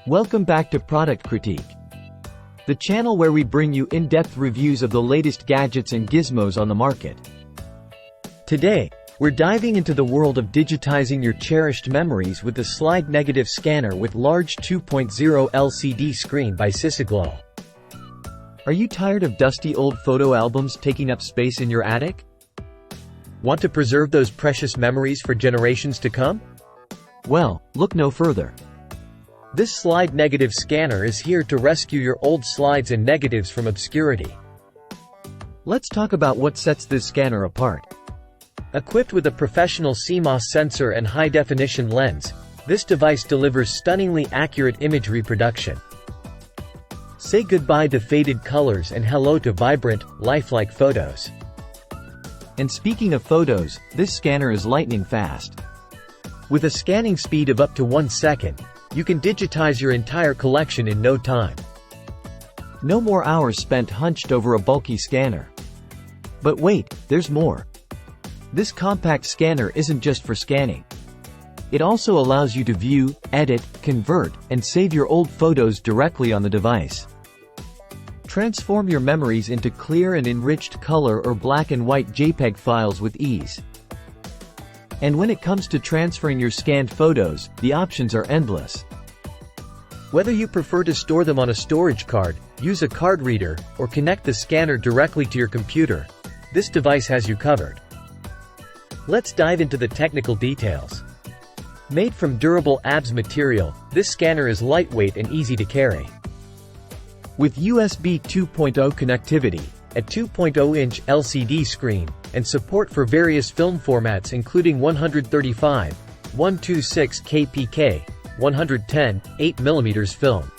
Welcome back to Product Critique, the channel where we bring you in-depth reviews of the latest gadgets and gizmos on the market. Today, we're diving into the world of digitizing your cherished memories with the slide negative scanner with large 2.0 LCD screen by Ciciglow. Are you tired of dusty old photo albums taking up space in your attic? Want to preserve those precious memories for generations to come? Well, look no further. This slide negative scanner is here to rescue your old slides and negatives from obscurity. Let's talk about what sets this scanner apart. Equipped with a professional CMOS sensor and high-definition lens, this device delivers stunningly accurate image reproduction. Say goodbye to faded colors and hello to vibrant, lifelike photos. And speaking of photos, this scanner is lightning fast. With a scanning speed of up to 1 second, you can digitize your entire collection in no time. No more hours spent hunched over a bulky scanner. But wait, there's more. This compact scanner isn't just for scanning. It also allows you to view, edit, convert, and save your old photos directly on the device. Transform your memories into clear and enriched color or black and white JPEG files with ease. And when it comes to transferring your scanned photos, the options are endless. Whether you prefer to store them on a storage card, use a card reader, or connect the scanner directly to your computer, this device has you covered. Let's dive into the technical details. Made from durable ABS material, this scanner is lightweight and easy to carry. With USB 2.0 connectivity, a 2.0-inch LCD screen, and support for various film formats including 135, 126 kpk, 110, 8mm film,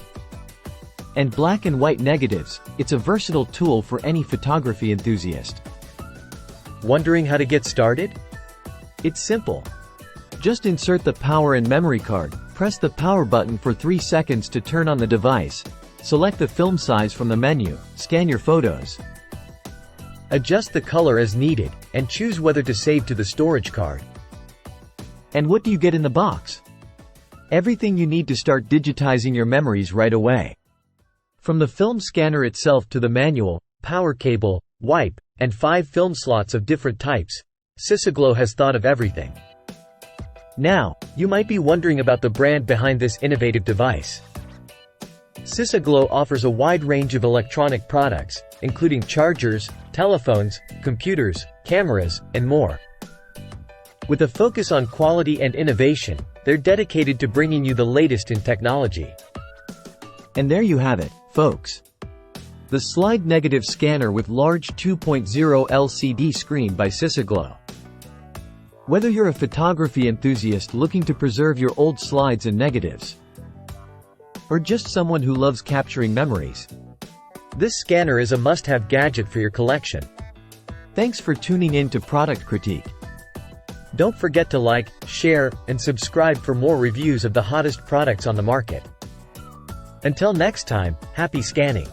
and black and white negatives, it's a versatile tool for any photography enthusiast. Wondering how to get started? It's simple. Just insert the power and memory card, press the power button for 3 seconds to turn on the device, select the film size from the menu, scan your photos. Adjust the color as needed, and choose whether to save to the storage card. And what do you get in the box? Everything you need to start digitizing your memories right away. From the film scanner itself to the manual, power cable, wipe, and 5 film slots of different types, Ciciglow has thought of everything. Now, you might be wondering about the brand behind this innovative device. Ciciglow offers a wide range of electronic products, including chargers, telephones, computers, cameras, and more. With a focus on quality and innovation, they're dedicated to bringing you the latest in technology. And there you have it, folks. The slide negative scanner with large 2.0 LCD screen by Ciciglow. Whether you're a photography enthusiast looking to preserve your old slides and negatives, or just someone who loves capturing memories, this scanner is a must-have gadget for your collection. Thanks for tuning in to Product Critique. Don't forget to like, share, and subscribe for more reviews of the hottest products on the market. Until next time, happy scanning!